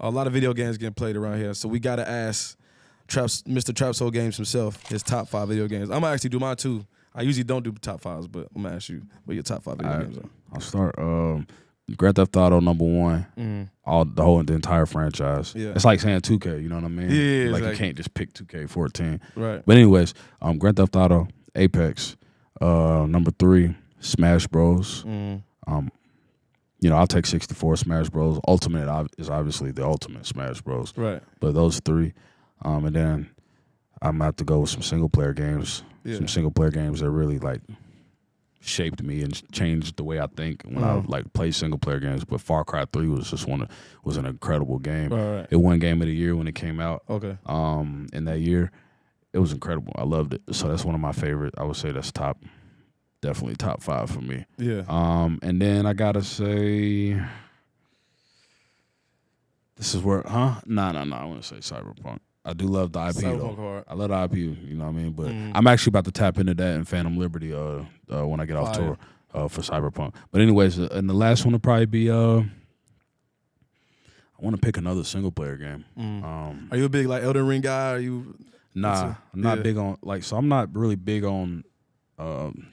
a lot of video games getting played around here, so we gotta ask Mr. Trap Soul Games himself his top 5 video games. I'm gonna actually do mine too. I usually don't do top 5s, but I'm gonna ask you what your top 5 video games are. I'll start. Grand Theft Auto #1, the entire franchise. Yeah. It's like saying 2K, you know what I mean? Yeah, like exactly. you can't just pick 2K14. Right. But anyways, Grand Theft Auto, Apex, #3, Smash Bros. I'll take 64, Smash Bros. Ultimate is obviously the ultimate Smash Bros. Right. But those 3, and then I'm gonna have to go with some single player games. Yeah. Some single player games that really like shaped me and changed the way I think when I like play single player games. But Far Cry 3 was just was an incredible game. Right. It won Game of the Year when it came out. Okay. In that year, it was incredible. I loved it. So that's one of my favorite. I would say that's definitely top 5 for me. Yeah. And then I gotta say, this is where, I want to say Cyberpunk. I do love the IP though. I love the IP, you know what I mean? But I'm actually about to tap into that in Phantom Liberty when I get off tour for Cyberpunk. But anyways, and the last one will probably be I want to pick another single player game. Are you a big like Elden Ring guy? Are you? Nah, I'm not big on I'm not really big on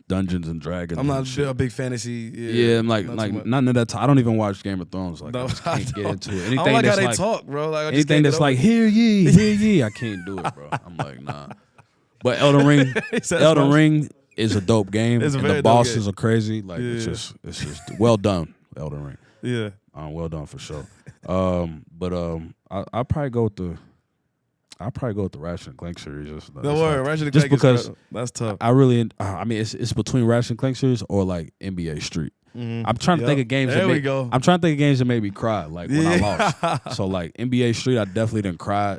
Dungeons and Dragons. I'm not a big fantasy. Yeah, I'm like none of that. I don't even watch Game of Thrones. Like no, I just can't get into it. Anything I don't like how they talk, bro. Like, anything that's like hear ye, I can't do it, bro. I'm like nah. But Elden Ring is a dope game. It's and the bosses are crazy. Like it's just well done, Elden Ring. Yeah, well done for sure. But I'll probably go with the. Ratchet and Clank series. No worry, Ratchet and Clank because that's tough. I really, it's between Ratchet and Clank series or like NBA Street. I'm trying to think of games. I'm trying to think of games that made me cry, like when I lost. So like NBA Street, I definitely didn't cry,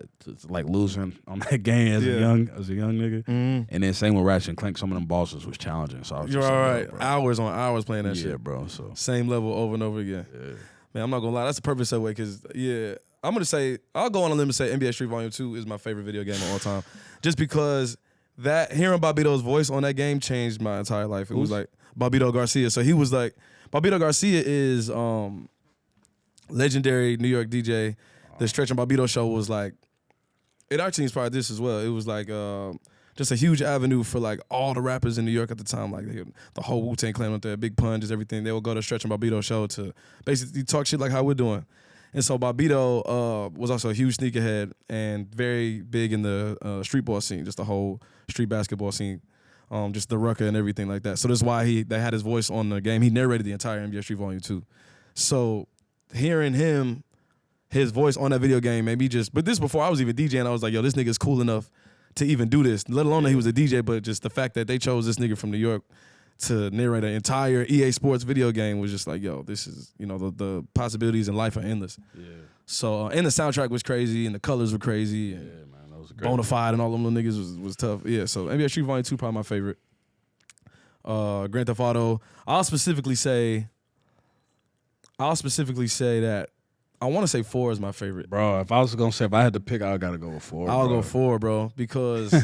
like losing on that game as a young nigga. And then same with Ratchet and Clank, some of them bosses was challenging. So I was You're all right. Hours on hours playing that shit. Yeah, bro. So same level over and over again. Yeah. Man, I'm not gonna lie, that's a perfect segue because I'm gonna say I'll go on a limb and say NBA Street Volume 2 is my favorite video game of all time, just because hearing Bobbito's voice on that game changed my entire life. It was like Bobbito Garcia. So he was like Bobbito Garcia is legendary New York DJ. The Stretch and Bobbito show was like it actually inspired this as well. It was like just a huge avenue for like all the rappers in New York at the time, like the whole Wu-Tang Clan up there, Big Pun, just everything. They would go to Stretch and Bobbito show to basically talk shit like how we're doing. And so Bobbito was also a huge sneakerhead and very big in the street ball scene, just the whole street basketball scene, just the rucker and everything like that. So that's why they had his voice on the game. He narrated the entire NBA Street Volume 2. So hearing his voice on that video game made me but this before I was even DJing, I was like, yo, this nigga's cool enough to even do this, let alone that he was a DJ, but just the fact that they chose this nigga from New York to narrate an entire EA Sports video game was just like, yo, this is, the possibilities in life are endless. Yeah. So, and the soundtrack was crazy, and the colors were crazy. And man, that was great. Bonafide and all them little niggas was tough. Yeah, so NBA Street Volume 2 probably my favorite. Grand Theft Auto. I'll specifically say that I want to say 4 is my favorite. Bro, if I was going to say, if I had to pick, I got to go with 4. I'll go 4, bro, because...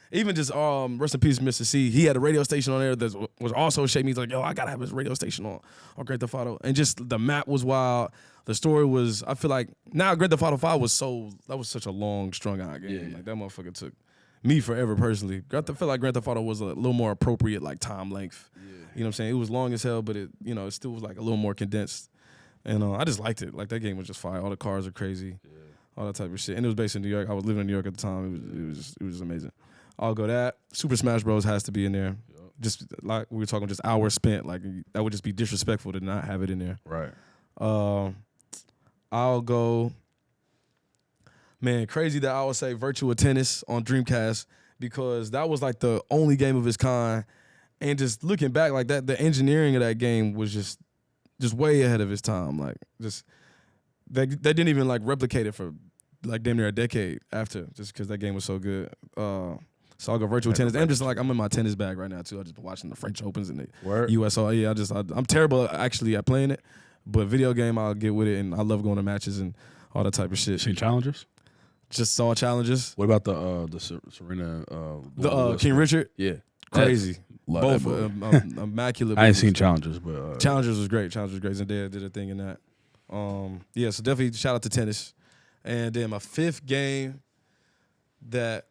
Even just rest in peace, Mr. C. He had a radio station on there that was also shaping me. He's like, yo, I gotta have his radio station on Grand Theft Auto. And just the map was wild. The story was, I feel like now Grand Theft Auto 5 was such a long, strung out game. Yeah. Like that motherfucker took me forever personally. I feel like Grand Theft Auto was a little more appropriate, like time length. Yeah. You know what I'm saying? It was long as hell, but it still was like a little more condensed. And I just liked it. Like that game was just fire. All the cars are crazy. Yeah. All that type of shit. And it was based in New York. I was living in New York at the time. It was amazing. I'll go that. Super Smash Bros. Has to be in there. Yep. Just like we were talking, just hours spent. Like that would just be disrespectful to not have it in there. Right. I'll go. Man, crazy that I would say Virtua Tennis on Dreamcast because that was like the only game of its kind. And just looking back like that, the engineering of that game was just way ahead of its time. Like just they didn't even like replicate it for like damn near a decade after, just because that game was so good. So I'll go Virtua Tennis. And just like I'm in my tennis bag right now too. I just been watching the French Opens and the US. Yeah, I'm terrible actually at playing it, but video game I'll get with it, and I love going to matches and all that type of shit. Seen challengers? Just saw challenges. What about the Serena? King Richard? Yeah, crazy. Both immaculate. I ain't seen challengers, but challengers was great. Challengers was great. Zendaya did a thing in that. Yeah, so definitely shout out to tennis. And then my fifth game that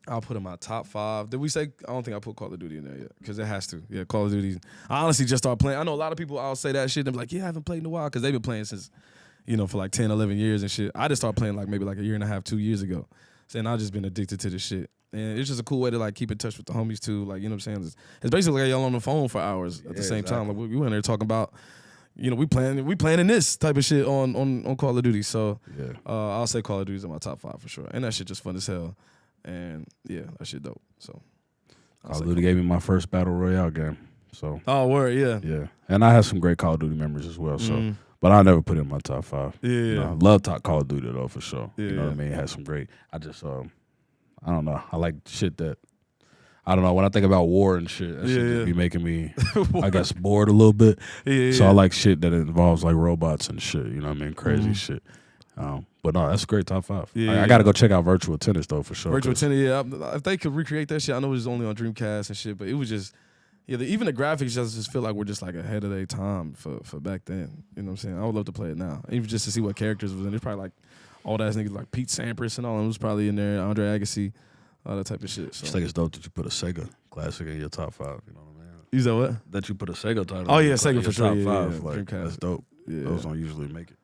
I'll put in my top 5. Did we say? I don't think I put Call of Duty in there yet because it has to. Yeah, Call of Duty. I honestly just started playing. I know a lot of people, I'll say that shit. They're like, yeah, I haven't played in a while because they've been playing since, for like 10, 11 years and shit. I just started playing like maybe like a year and a half, 2 years ago. And I've just been addicted to this shit. And it's just a cool way to like keep in touch with the homies too. Like, you know what I'm saying? It's basically like y'all on the phone for hours at the same time. Like we went there talking about, we playing in this type of shit on Call of Duty. So I'll say Call of Duty's in my top 5 for sure. And that shit just fun as hell. And yeah, that shit dope. So Call of Duty gave me my first battle royale game. So word, yeah. Yeah. And I have some great Call of Duty memories as well. So but I never put it in my top 5. Yeah. Love Call of Duty though for sure. Yeah, you know what I mean? It has some great I just I don't know. I like shit that I don't know. When I think about war and shit, that shit just be making me, I guess, bored a little bit. So I like shit that involves like robots and shit. You know what I mean? Crazy shit. But no, that's a great top 5. I got to go check out Virtua Tennis though for sure. Virtua Tennis, yeah. If they could recreate that shit, I know it was only on Dreamcast and shit, but it was just, even the graphics just feel like we're just like ahead of their time for back then. You know what I'm saying? I would love to play it now, even just to see what characters was in. There's probably like old ass niggas like Pete Sampras and all them was probably in there. Andre Agassi, all that type of shit. So. I think it's dope that you put a Sega classic in your top 5. You know what I mean? You said what? That you put a Sega title. Oh yeah, Sega for sure. Top 5. Yeah. Like, Dreamcast. that's dope. Yeah. Those don't usually make it.